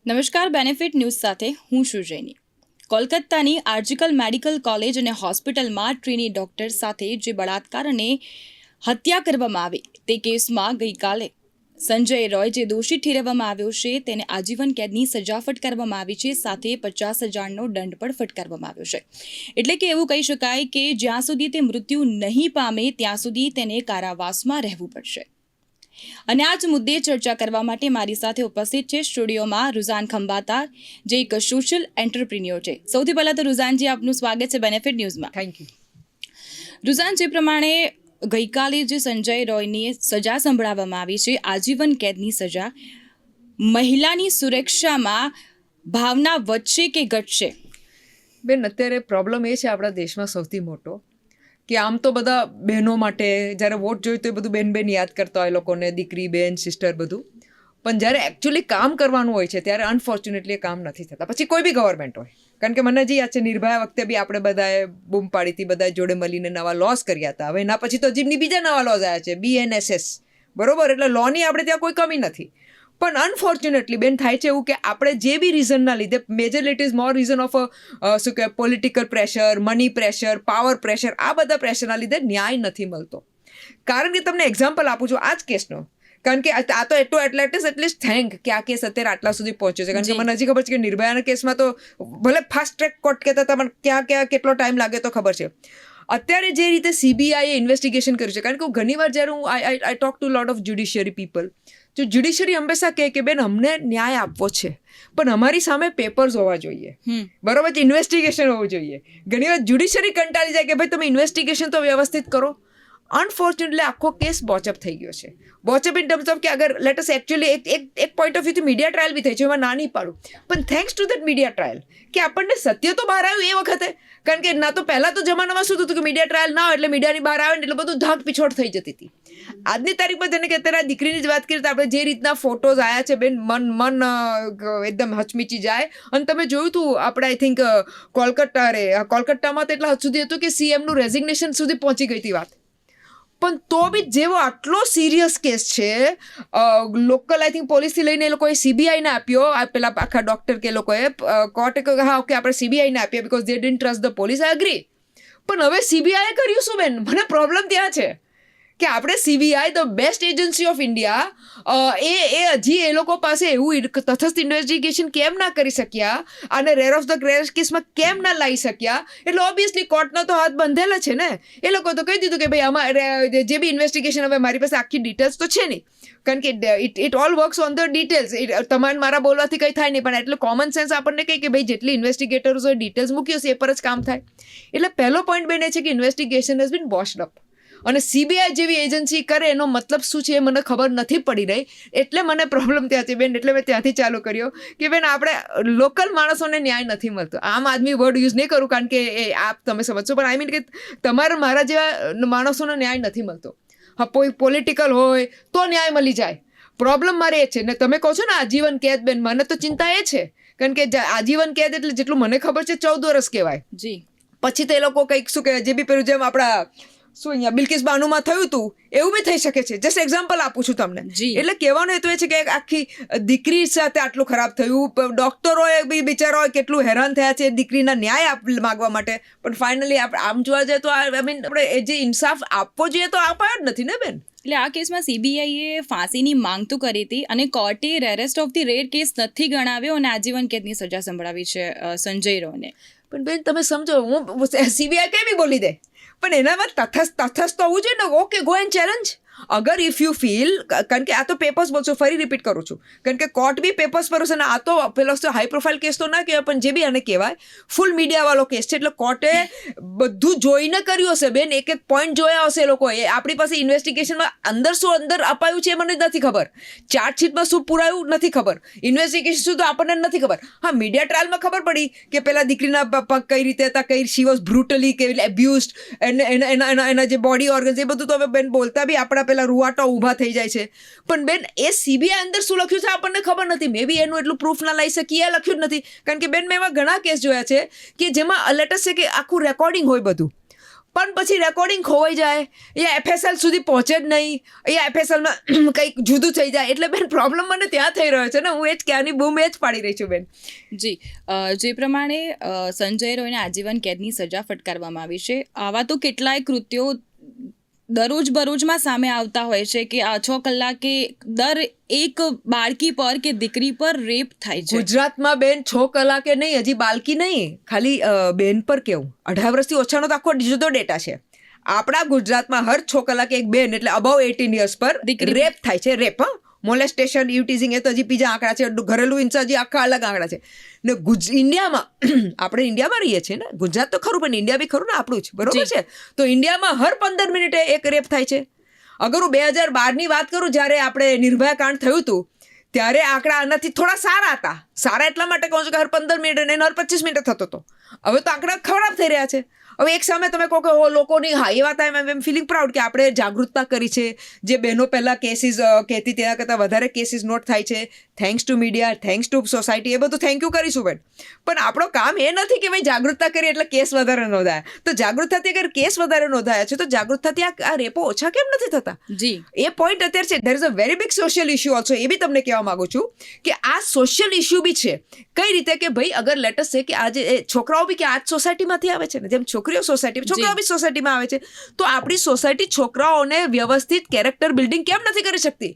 નમસ્કાર, benefit news સાથે હું સુજયની. કોલકાતાની આર્જિકલ મેડિકલ કોલેજ અને હોસ્પિટલમાં ટ્રેની ડોક્ટર સાથે જે બળાત્કાર અને હત્યા કરવામાં આવી તે કેસમાં ગઈકાલે સંજય રોય જે દોષી ઠેરવવામાં આવ્યો છે તેને આજીવન કેદની સજા ફટકારવામાં આવી છે, સાથે 50,000નો દંડ પણ ફટકારવામાં આવ્યો છે. એટલે કે એવું કહી શકાય કે જ્યાં સુધી તે મૃત્યુ નહીં પામે ત્યાં સુધી તેને કારાવાસમાં રહેવું પડશે. અને આ જ મુદ્દે ચર્ચા કરવા માટે મારી સાથે ઉપસ્થિત છે સ્ટુડિયોમાં રુઝાન ખંભાતા, જે એક સોશિયલ એન્ટરપ્રિન્યોર છે. સૌથી પહેલા તો રુઝાનજી, આપનું સ્વાગત છે બેનિફિટ ન્યૂઝમાં. Thank you. રુઝાન, જે પ્રમાણે ગઈકાલે જે સંજય રોયની સજા સંભળાવવામાં આવી છે, આજીવન કેદની સજા, મહિલાની સુરક્ષામાં ભાવના વધશે કે ઘટશે? બેન, અત્યારે પ્રોબ્લેમ એ છે આપણા દેશમાં સૌથી મોટો કે આમ તો બધા બહેનો માટે જ્યારે વોટ જોયું તો એ બધું બેન યાદ કરતા હોય લોકોને, દીકરી, બેન, સિસ્ટર બધું. પણ જ્યારે એકચ્યુઅલી કામ કરવાનું હોય છે ત્યારે અનફોર્ચ્યુનેટલી એ કામ નથી થતા. પછી કોઈ બી ગવર્મેન્ટ હોય, કારણ કે મને જે યાદ છે નિર્ભયા વખતે બી આપણે બધાએ બૂમ પાડી હતી, બધા જોડે મળીને નવા લોસ કર્યા હતા. હવે એના પછી તો જીમની બીજા નવા લોઝ આવ્યા છે, BNSS, બરોબર. એટલે લોની આપણે ત્યાં કોઈ કમી નથી. પણ અનફોર્ચ્યુનેટલી બેન થાય છે એવું કે આપણે જે બી રીઝનના લીધે, majorly it is more reason of શું કહેવાય, political pressure, money pressure, power pressure, આ બધા પ્રેશરના લીધે ન્યાય નથી મળતો. કારણ કે તમને એક્ઝામ્પલ આપું છું આ જ કેસનો, કારણ કે આ તો એટલીસ્ટ થેન્ક કે આ કેસ અત્યારે આટલા સુધી પહોંચ્યો છે. કારણ કે મને હજી ખબર છે કે નિર્ભયાના કેસમાં તો ભલે ફાસ્ટ ટ્રેક કોર્ટ કહેતા હતા, પણ ક્યાં કેટલો ટાઈમ લાગે તો ખબર છે. અત્યારે જે રીતે CBI ઇન્વેસ્ટિગેશન કર્યું છે, કારણ કે ઘણીવાર જ્યારે હું I talk to lot of judiciary people, તો જ્યુડિશિયરી હંમેશા કહે કે બેન અમને ન્યાય આપવો છે પણ અમારી સામે પેપર્સ હોવા જોઈએ, બરોબર છે, ઇન્વેસ્ટિગેશન હોવું જોઈએ. ઘણીવાર જ્યુડિશિયરી કંટાળી જાય કે ભાઈ તમે ઇન્વેસ્ટિગેશન તો વ્યવસ્થિત કરો. અનફોર્ચ્યુનેટલી આખો કેસ બોચઅપ થઈ ગયો છે. બોચઅપ ઇન ટર્મ્સ ઓફ કે અગર લેટ અસ એકચ્યુઅલી એક પોઈન્ટ ઓફ વ્યૂથી મીડિયા ટ્રાયલ બી થઈ છે, એમાં ના નહીં પાડું, પણ thanks to that media trial કે આપણને સત્ય તો બહાર આવ્યું એ વખતે. કારણ કે ના તો પહેલાં તો જમાનામાં શું થતું કે મીડિયા ટ્રાયલ ના હોય એટલે મીડિયાની બહાર આવે ને એટલે બધું ધાક પીછોડ થઈ જતી હતી. આજની તારીખમાં જેને કે અત્યારે આ દીકરીની જ વાત કરીએ તો આપણે જે રીતના ફોટોઝ આવ્યા છે બેન, મન એકદમ હચમીચી જાય. અને તમે જોયું હતું આપણે આઈ થિંક કોલકાતામાં તો એટલા હદ સુધી હતું કે CMનું રેઝિગ્નેશન સુધી પહોંચી ગઈ હતી વાત. પણ તો બી જેવો આટલો સિરિયસ કેસ છે, લોકલ આઈ થિંક પોલીસથી લઈને એ લોકોએ CBIને આપ્યો, પેલા આખા ડૉક્ટર કે લોકોએ કોર્ટે કહ્યું હા ઓકે આપણે CBIને આપીએ because they didn't trust the police. I agree. પણ હવે CBIએ કર્યું શું બેન? મને પ્રોબ્લેમ ત્યાં છે કે આપણે CBI the best agency of India, એ હજી એ લોકો પાસે એવું તટસ્થ ઇન્વેસ્ટિગેશન કેમ ના કરી શક્યા અને રેર ઓફ ધ રેર કેસમાં કેમ ના લાવી શક્યા? એટલે ઓબ્વિયસલી કોર્ટનો તો હાથ બંધેલા છે ને. એ લોકો તો કહી દીધું કે ભાઈ અમારે જે બી ઇન્વેસ્ટિગેશન, હવે મારી પાસે આખી ડિટેલ્સ તો છે નહીં, કારણ કે it all works on the details. તમારે મારા બોલવાથી કંઈ થાય નહીં, પણ એટલું કોમન સેન્સ આપણને કહે કે ભાઈ જેટલી ઇન્વેસ્ટિગેટર્સોએ ડિટેલ્સ મૂકી હશે એ પર જ કામ થાય. એટલે પહેલો પોઈન્ટ બેન એ છે કે ઇન્વેસ્ટિગેશન હેઝ બીન બોસ્ડ અપ. અને CBI જેવી એજન્સી કરે એનો મતલબ શું છે એ મને ખબર નથી પડી રહી. એટલે મને પ્રોબ્લેમ ત્યાં છે બેન. એટલે મેં ત્યાંથી ચાલુ કર્યો કે બેન આપણે લોકલ માણસોને ન્યાય નથી મળતો. આમ આદમી વર્ડ યુઝ નહીં કરું કારણ કે એ આપ તમે સમજશો, પણ આઈ મીન કે તમારા મારા જેવા માણસોને ન્યાય નથી મળતો. હા, કોઈ પોલિટિકલ હોય તો ન્યાય મળી જાય. પ્રોબ્લેમ મારે એ છે ને તમે કહો છો ને આજીવન કેદ, બેન મને તો ચિંતા એ છે કારણ કે આજીવન કેદ એટલે જેટલું મને ખબર છે 14 વર્ષ કહેવાય. જી. પછી તો એ લોકો કંઈક શું કહેવાય, જે બી પેલું જેમ આપણા શું અહીંયા બિલ્કિસ બાનુમાં થયું હતું એવું બી થઈ શકે છે. જસ્ટ એક્ઝામ્પલ આપું છું તમને. એટલે કહેવાનો હેતુ એ છે કે આખી દીકરી સાથે આટલું ખરાબ થયું, ડોક્ટરોએ બી બિચારાઓ કેટલું હેરાન થયા છે દીકરીના ન્યાય માગવા માટે. પણ ફાઇનલી આપણે આમ જોવા જઈએ તો આઈ મીન આપણે જે ઇન્સાફ આપવો જોઈએ તો અપાયો જ નથી ને બેન. એટલે આ કેસમાં CBIએ ફાંસીની માંગ તો કરી હતી અને કોર્ટે rarest of the rare case નથી ગણાવ્યો અને આજીવન કેદની સજા સંભળાવી છે સંજય રોયને. પણ બેન તમે સમજો, હું CBI કઈ બી બોલી દે પણ એનામાં તથસ્થ તો હોવું જોઈએ ને. Okay, go and challenge. અગર ઇફ યુ ફીલ, કારણ કે આ તો પેપર્સ બોલશો, ફરી રિપીટ કરું છું, કારણ કે કોર્ટ બી પેપર્સ પર છે ને. આ તો પેલો હાઈ પ્રોફાઇલ કેસ તો ના કહેવાય પણ જે બી આને કહેવાય ફૂલ મીડિયાવાળો કેસ છે. એટલે કોર્ટે બધું જોઈને કર્યું હશે બેન, એક એક પોઈન્ટ જોયા હશે એ લોકોએ. આપણી પાસે ઇન્વેસ્ટિગેશનમાં અંદર અપાયું છે એ મને નથી ખબર, ચાર્જશીટમાં શું પુરાયું નથી ખબર, ઇન્વેસ્ટિગેશન શું તો આપણને નથી ખબર. હા, મીડિયા ટ્રાયલમાં ખબર પડી કે પેલા દીકરીના પગ કઈ રીતે હતા, શી વોઝ બ્રુટલી કેવી એબ્યુઝડ, એના જે બોડી ઓર્ગન્સ એ બધું તો હવે બેન બોલતા બી આપણા પેલા રૂવાટા ઊભા થઈ જાય છે. પણ બેન એ CBI અંદર શું લખ્યું છે આપણને ખબર નથી. મે બી એનું એટલું પ્રૂફ ના લઈ શકીએ, એ લખ્યું જ નથી. કારણ કે બેન મેં એવા ઘણા કેસ જોયા છે કે જેમાં લેટ અસ સે કે આખું રેકોર્ડિંગ હોય બધું, પણ પછી રેકોર્ડિંગ ખોવાઈ જાય, એ FSL સુધી પહોંચે જ નહીં, એ FSLમાં કંઈક જુદું થઈ જાય. એટલે બેન પ્રોબ્લેમ મને ત્યાં થઈ રહ્યો છે ને, હું એ જ ક્યાંની બૂમ એ જ પાડી રહી છું બેન. જી, જે પ્રમાણે સંજય રોયને આજીવન કેદની સજા ફટકારવામાં આવી છે, આવા તો કેટલાય કૃત્યો દરરોજ બરોજમાં સામે આવતા હોય છે કે 6 કલાકે દર એક બાળકી પર કે દીકરી પર રેપ થાય છે. ગુજરાતમાં બેન 6 કલાકે નહીં, હજી બાળકી નહીં, ખાલી બેન પર કેવું 18 વર્ષથી ઓછાનો તો આખો જુદો ડેટા છે. આપણા ગુજરાતમાં હર 6 કલાકે એક બેન એટલે અબાઉ 18 યર્સ પર રેપ થાય છે. રેપ, મોલેસ્ટેશન, યુટીઝિંગ એ તો હજી બીજા આંકડા છે. ઘરેલું હિંસા હજી આખા અલગ આંકડા છે. ને ઇન્ડિયામાં આપણે ઇન્ડિયામાં રહીએ છીએ ને, ગુજરાત તો ખરું પણ ઇન્ડિયા બી ખરું ને આપણું જ, બરોબર છે? તો ઇન્ડિયામાં હર 15 મિનિટે એક રેપ થાય છે. અગર હું 2012ની વાત કરું, જ્યારે આપણે નિર્ભયા કાંડ થયું હતું, ત્યારે આંકડા આનાથી થોડા સારા હતા. સારા એટલા માટે કહું છું કે હર 15 મિનિટે અને હર 25 મિનિટે થતો હતો. હવે તો આંકડા ખરાબ થઈ રહ્યા છે. હવે એક સામે તમે કહો કે લોકોની હા એ વાત એમ ફિલિંગ પ્રાઉડ કે આપણે જાગૃતતા કરી છે. જે બહેનો પહેલાં કેસીસ કહેતી તેના કરતાં વધારે કેસીસ નોટ થાય છે. Thanks to media, thanks to society, એ બધું થેન્ક યુ કરીશું બેન. પણ આપણો કામ એ નથી કે ભાઈ જાગૃતતા કરી એટલે કેસ વધારે નોંધાયા. તો જાગૃતતાથી અગર કેસ વધારે નોંધાયા છે તો જાગૃતતાથી આ રેપો ઓછા કેમ નથી થતા? જી, એ પોઈન્ટ અત્યારે છે. There is a very big social issue also. એ બી તમને કહેવા માંગુ છું કે આ સોશિયલ ઇશ્યુ બી છે. કઈ રીતે કે ભાઈ અગર લેટસ છે કે આજે છોકરાઓ બી કે આ જ સોસાયટીમાંથી આવે છે ને, જેમ છોકરીઓ છોકરાઓ બી સોસાયટીમાં આવે છે. તો આપણી સોસાયટી છોકરાઓને વ્યવસ્થિત કેરેક્ટર બિલ્ડિંગ કેમ નથી કરી શકતી?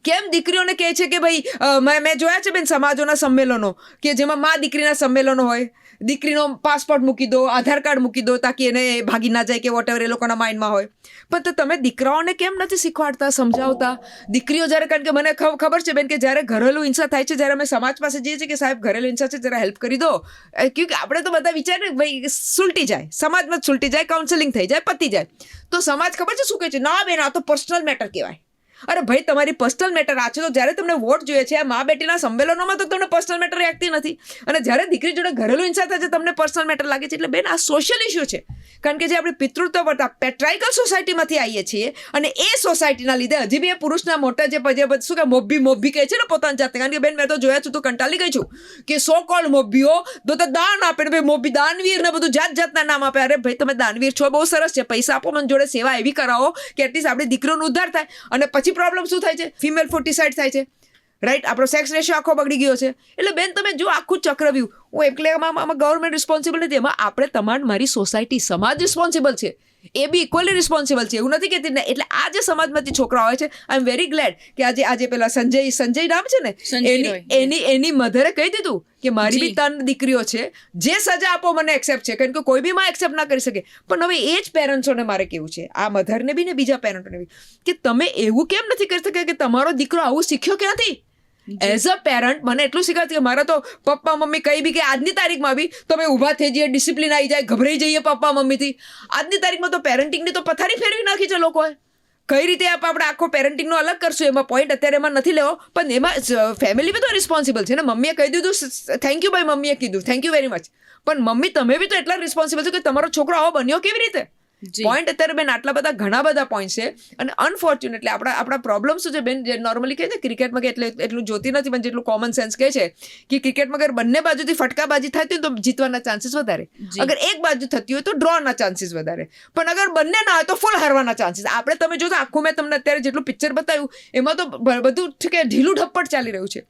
કેમ દીકરીઓને કહે છે કે ભાઈ મેં જોયા છે બેન સમાજોના સંમેલનો કે જેમાં મા દીકરીના સંમેલનો હોય, દીકરીનો પાસપોર્ટ મૂકી દો, આધાર કાર્ડ મૂકી દો તાકી એને ભાગી ના જાય કે વોટેવર એ લોકોના માઇન્ડમાં હોય. પણ તો તમે દીકરાઓને કેમ નથી શીખવાડતા, સમજાવતા? દીકરીઓ જ્યારે, કારણ કે મને ખબર છે બેન કે જ્યારે ઘરેલું હિંસા થાય છે, જ્યારે અમે સમાજ પાસે જઈએ છીએ કે સાહેબ ઘરેલું હિંસા છે જરા હેલ્પ કરી દો, ક્યોંકि આપણે તો બધા વિચારે ભાઈ સુલટી જાય, સમાજમાં જ સુલટી જાય, કાઉન્સેલિંગ થઈ જાય, પતી જાય. તો સમાજ ખબર છે શું કહે છે? ના બેન આ તો પર્સનલ મેટર કહેવાય. અરે ભાઈ તમારી પર્સનલ મેટર આ છે તો જ્યારે તમને વોટ જોઈએ છે આ મા બેટીના સંમેલનોમાં તો તમને પર્સનલ મેટર લાગતી નથી, અને જ્યારે દીકરી જોડે ઘરેલું હિંસા થાય છે તમને પર્સનલ મેટર લાગે છે. એટલે બેન આ સોશિયલ ઇશ્યુ છે. કારણ કે જે આપણે પિતૃત્વ વર્તા પેટ્રાઇકલ સોસાયટીમાંથી આવીએ છીએ, અને એ સોસાયટીના લીધે હજી બી એ પુરુષના મોટા જે શું કે મોભી કહે છે ને પોતાની જાતે. કારણ કે બેન મેં તો જોયા છું, તો કંટાળી ગઈ છું કે સો કોલ્ડ મોભીઓ તો દાન આપે ને ભાઈ મોભી દાનવીર ને બધું જાતના નામ આપે. અરે ભાઈ તમે દાનવીર છો, બહુ સરસ છે, પૈસા આપો, મને જોડે સેવા એવી કરાવો કે એટલીસ્ટ આપણી દીકરીઓનો ઉદ્ધાર થાય. અને પછી પ્રોબ્લેમ શું થાય છે? ફિમેલ ફોર્ટિસાઇડ થાય છે, રાઈટ? આપણો સેક્સ રેશિયો આખો બગડી ગયો છે. એટલે બેન તમે જો આખું ચક્રવ્યૂહ, હું એટલે આમાં ગવર્મેન્ટ રિસ્પોન્સિબલ નથી, એમાં આપણે મારી સોસાયટી સમાજ રિસ્પોન્સિબલ છે. એ બી ઇક્વલી રિસ્પોન્સિબલ છે, એવું નથી કહેતી ને. એટલે આ જે સમાજમાંથી છોકરા હોય છે, આઈ એમ વેરી ગ્લેડ કે આજે પેલા સંજય નામ છે ને, એની મધરે કહી દીધું કે મારી બી 3 દીકરીઓ છે, જે સજા આપો મને એક્સેપ્ટ છે. કારણ કે કોઈ બી માં એક્સેપ્ટ ના કરી શકે. પણ હવે એ જ પેરેન્ટ્સોને મારે કેવું છે, આ મધરને બી ને બીજા પેરેન્ટોને બી, કે તમે એવું કેમ નથી કરી શકતા કે તમારો દીકરો આવું શીખ્યો ક્યાંથી? એઝ અ પેરેન્ટ મને એટલું શીખાતું કે મારા તો પપ્પા મમ્મી કઈ બી કે આજની તારીખમાં બી તમે ઊભા થઈ જઈએ, ડિસિપ્લિન આવી જાય, ગભરાઈ જઈએ પપ્પા મમ્મીથી. આજની તારીખમાં તો પેરેન્ટિંગની તો પથારી ફેરવી નાખી છે લોકોએ. કઈ રીતે આપણે આખો પેરેન્ટિંગનો અલગ કરશું, એમાં પોઈન્ટ અત્યારે એમાં નથી લેવો, પણ એમાં ફેમિલી બી તો રિસ્પોન્સિબલ છે ને. મમ્મીએ કહી દીધું થેન્ક યુ ભાઈ, મમ્મીએ કીધું થેન્ક યુ વેરી મચ, પણ મમ્મી તમે બી તો એટલા રિસ્પોન્સિબલ છો કે તમારો છોકરો આવો બન્યો કેવી રીતે? પોઈન્ટ અત્યારે બેન આટલા બધા ઘણા બધા પોઈન્ટ છે. અને અનફોર્ચ્યુનેટલી આપણા પ્રોબ્લેમ શું છે બેન, જે નોર્મલી કહે છે ક્રિકેટમાં કે એટલું જોતી નથી, પણ જેટલું કોમન સેન્સ કહે છે કે ક્રિકેટમાં અગર બંને બાજુથી ફટકાબાજી થતી હોય તો જીતવાના ચાન્સીસ વધારે, અગર એક બાજુ થતી હોય તો ડ્રોના ચાન્સીસ વધારે, પણ અગર બંને ના હોય તો ફૂલ હારવાના ચાન્સીસ. આપણે તમે જો તો આખું મેં તમને અત્યારે જેટલું પિક્ચર બતાવ્યું એમાં તો બધું કે ઢીલું ઢપ્પટ ચાલી રહ્યું છે.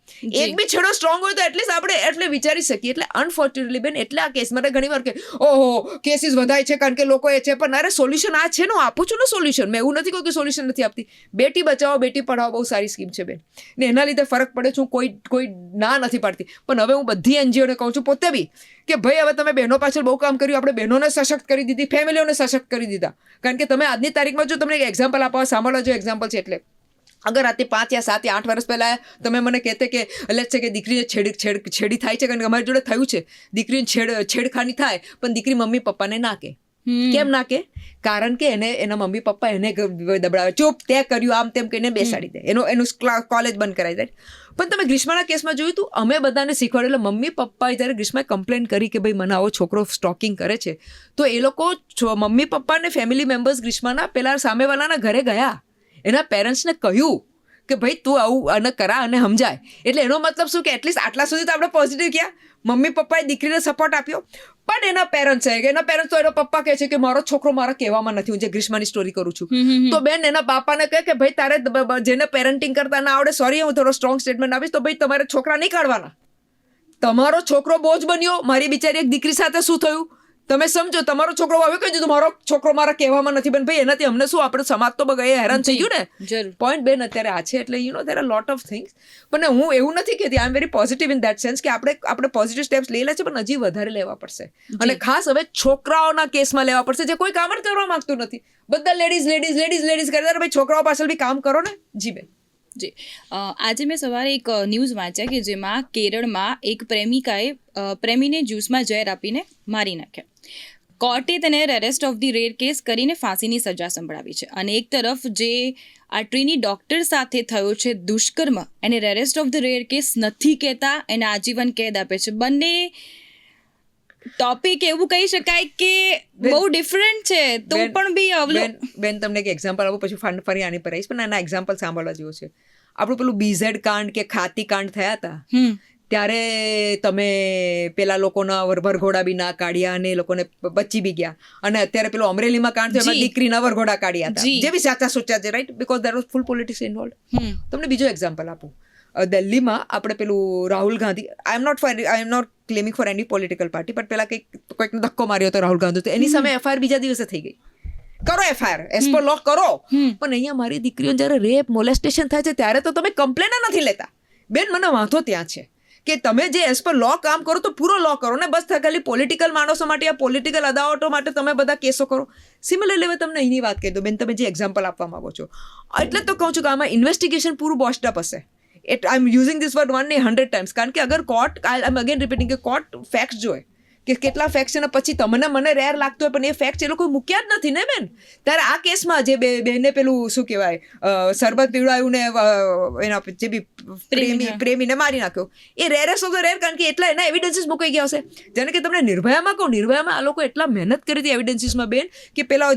એક બી છેડો સ્ટ્રોંગ હોય તો એટલીસ્ટ આપણે એટલે વિચારી શકીએ. એટલે અનફોર્ચ્યુનેટલી બેન એટલે આ કેસ માટે ઘણી વાર કે ઓહો કેસીસ વધાય છે કારણ કે લોકો એ છે, પણ અરે સોલ્યુશન આ છે ને, હું આપું છું ને સોલ્યુશન. મેં એવું નથી કહ્યું કે સોલ્યુશન નથી આપતી. બેટી બચાવો બેટી પઢાવો બહુ સારી સ્કીમ છે બેન, ને એના લીધે ફરક પડે છે. હું કોઈ ના નથી પાડતી, પણ હવે હું બધી એનજીઓને કહું છું, પોતે બી, કે ભાઈ હવે તમે બહેનો પાછળ બહુ કામ કર્યું, આપણે બહેનોને સશક્ત કરી દીધી, ફેમિલીઓને સશક્ત કરી દીધા. કારણ કે તમે આજની તારીખમાં જો તમને એક એક્ઝામ્પલ આપવા સાંભળવા જો એક્ઝામ્પલ છે, એટલે અગર આથી 5 યા 7 યા 8 વર્ષ પહેલાં તમે મને કહેતે કે લેટ્સ સે કે દીકરીને છેડી થાય છે, કારણ કે અમારી જોડે થયું છે, દીકરીને છેડખાની થાય પણ દીકરી મમ્મી પપ્પાને ના કહે. કેમ ના કે? કારણ કે એના મમ્મી પપ્પા એને દબડાવે, ચૂપ તે કર્યું આમ તેમ કહીને બેસાડી દે, એનું કોલેજ બંધ કરાવી દે. પણ તમે ગ્રીષ્માના કેસમાં જોયું હતું, અમે બધાને શીખવાડેલું. મમ્મી પપ્પાએ જ્યારે ગ્રીષ્માએ કમ્પ્લેન કરી કે ભાઈ મને આવો છોકરો સ્ટોકિંગ કરે છે, તો એ લોકો મમ્મી પપ્પાને ફેમિલી મેમ્બર્સ ગ્રીષ્માના પેલા સામેવાળાના ઘરે ગયા, એના પેરેન્ટ્સને કહ્યું કે ભાઈ તું આવું અને કરા અને સમજાય. એટલે એનો મતલબ શું કે એટલીસ્ટ આટલા સુધી તો આપણે પોઝિટિવ ગયા, મમ્મી પપ્પાએ દીકરીને સપોર્ટ આપ્યો. પણ એના પેરેન્ટ્સ છે કે એના પેરેન્ટ્સ તો એનો પપ્પા કહે છે કે મારો છોકરો મારા કહેવામાં નથી, હું જે ગ્રીષ્માની સ્ટોરી કરું છું, તો બેન એના બાપાને કહે કે ભાઈ તારે જેને પેરેન્ટિંગ કરતા ના આવડે, સોરી હું થોડો સ્ટ્રોંગ સ્ટેટમેન્ટ આપીશ, તો ભાઈ તમારે છોકરા નહીં કાઢવાના. તમારો છોકરો બોજ બન્યો. મારી બિચારી એક દીકરી સાથે શું થયું તમે સમજો. તમારો છોકરો હવે કહી દીધું મારો છોકરો મારા કહેવામાં નથી. પણ ભાઈ એનાથી અમને શું, આપણે સમાજ તો બગાએ હેરાન થઈ ગયું ને. પોઈન્ટ બેન અત્યારે આ છે. એટલે there are lot of things. પણ હું એવું નથી કહેતી, I am very positive in that sense કે આપણે પોઝિટિવ સ્ટેપ્સ લઈ લે છે, પણ હજી વધારે લેવા પડશે. અને ખાસ હવે છોકરાઓના કેસમાં લેવા પડશે જે કોઈ કામ જ કરવા માંગતું નથી. બધા લેડીઝ કરે, ભાઈ છોકરાઓ પાછળ બી કામ કરો ને. જી બેન. જી, આજે મેં સવારે એક ન્યૂઝ વાંચ્યા કે જેમાં કેરળમાં એક પ્રેમિકાએ પ્રેમીને જ્યુસમાં ઝેર આપીને મારી નાખ્યા. કોર્ટે તેને arrest of the rare case કરીને ફાંસીની સજા સંભળાવી છે. અને એક તરફ જે આ ટ્રીની ડોક્ટર સાથે થયો છે દુષ્કર્મ, એને arrest of the rare case નથી કહેતા, એને આજીવન કેદ આપે છે. બંને ટોપિક એવું કહી શકાય કે બહુ ડિફરન્ટ છે, તો પણ બી બેન તમને એક એક્ઝામ્પલ આપું, પછી ફરી આની પર આવીશ, પણ આના એક્ઝામ્પલ સાંભળવા જેવો છે. આપણું પેલું BZ કાંડ કે ખાતી કાંડ થયા હતા, ત્યારે તમે પેલા લોકોના વરઘોડા બી ના કાઢ્યા અને એ લોકોને બચી બી ગયા. અને અત્યારે પેલું અમરેલીમાં કાંડ થયું, એમાં દીકરીના વરઘોડા કાઢ્યા હતા, જે બી સાચા સોચ્યા છે, right, because there was full politics involve. તમને બીજો એક્ઝામ્પલ આપું. દિલ્હીમાં આપણે પેલું Rahul Gandhi, I am not claiming for any political party, પણ પેલા કોઈકને ધક્કો માર્યો હતો રાહુલ ગાંધી, તો એની સામે FIR બીજા દિવસે થઈ ગઈ. કરો FIR, એઝ પર લો કરો. પણ અહીંયા મારી દીકરીઓ જ્યારે રેપ મોલેસ્ટેશન થાય છે ત્યારે તો તમે કમ્પ્લેન નથી લેતા. બેન મને વાંધો ત્યાં છે કે તમે જે એઝ પર લો કામ કરો તો પૂરો લો કરો ને, બસ ખાલી પોલિટિકલ માણસો માટે યા પોલિટિકલ અદાવટો માટે તમે બધા કેસો કરો. સિમિલરલી હવે તમને અહીંની વાત કહી દો બેન, તમે જે એક્ઝામ્પલ આપવા માંગો છો, એટલે તો કહું છું કે આમાં ઇન્વેસ્ટિગેશન પૂરું બોસ્ટઅપ હશે. આઈ એમ યુઝિંગ ધીસ વર્ડ 100 times, કારણ કે અગર કોર્ટ, આઈ એમ અગેન રિપીટિંગ કે કોર્ટ ફેક્ટ્સ જોએ કે કેટલા ફેક્ટ્સ છે, ને પછી તમને મને રેર લાગતું હોય પણ એ ફેક્ટ એ લોકો મૂક્યા જ નથી ને બેન. ત્યારે આ કેસમાં જે બેને પેલું શું કહેવાય શરબત પીવડાવ્યું ને એના જે બી પ્રેમીને મારી નાખ્યો, એ રેરેસ્ટ ઓફ ધ રેર, કારણ કે એટલા એના એવિડન્સીસ મૂકાઈ ગયા હશે. જેને કે તમને નિર્ભયામાં કહું, નિર્ભયામાં આ લોકો એટલા મહેનત કરી હતી એવિડન્સીસમાં બેન, કે પેલો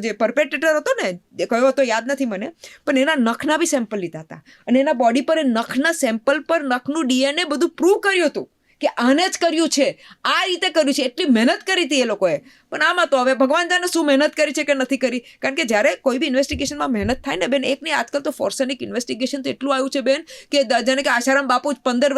જે પરપેટ્રેટર હતો ને, કયો હતો યાદ નથી મને, પણ એના નખના બી સેમ્પલ લીધા હતા અને એના બોડી પર એ નખના સેમ્પલ પર નખનું DNA બધું પ્રૂવ કર્યું હતું કે આને જ કર્યું છે, આ રીતે કર્યું છે. એટલી મહેનત કરી હતી એ લોકોએ. પણ આમાં તો હવે ભગવાન જાણે શું મહેનત કરી છે કે નથી કરી. કારણ કે જ્યારે કોઈ બી ઇન્વેસ્ટિગેશનમાં મહેનત થાય ને બેન, એક નહીં, આજકાલ તો ફોર્સેનિક ઇન્વેસ્ટિગેશન તો એટલું આવ્યું છે બેન કે જાણે કે આશારામ બાપુ 15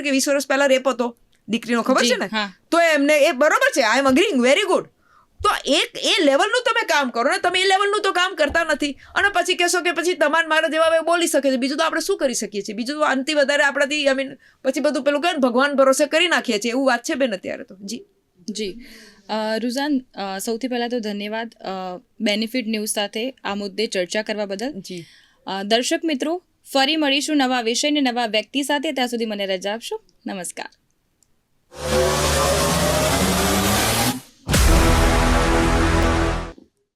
કે 20 વર્ષ પહેલા રેપ હતો દીકરીનો, ખબર છે ને, તો એમને એ બરોબર છે, આઈ એમ અગ્રીંગ, વેરી ગુડ. તો એ લેવલનું તમે કામ કરો ને, તમે એ લેવલનું તો કામ કરતા નથી. અને પછી કહેશો કે પછી તમારે મારા જેવા બોલી શકે છે, બીજું તો આપણે શું કરી શકીએ છીએ, બીજું તો આનથી વધારે આપણાથી, આઈ મીન પછી બધું પેલું કહે ને ભગવાન ભરોસે કરી નાખીએ છીએ, એવું વાત છે બેન અત્યારે તો. જી રુઝાન, સૌથી પહેલાં તો ધન્યવાદ બેનિફિટ ન્યૂઝ સાથે આ મુદ્દે ચર્ચા કરવા બદલ. જી દર્શક મિત્રો, ફરી મળીશું નવા વિષય ને નવા વ્યક્તિ સાથે. ત્યાં સુધી મને રજા આપશો. નમસ્કાર.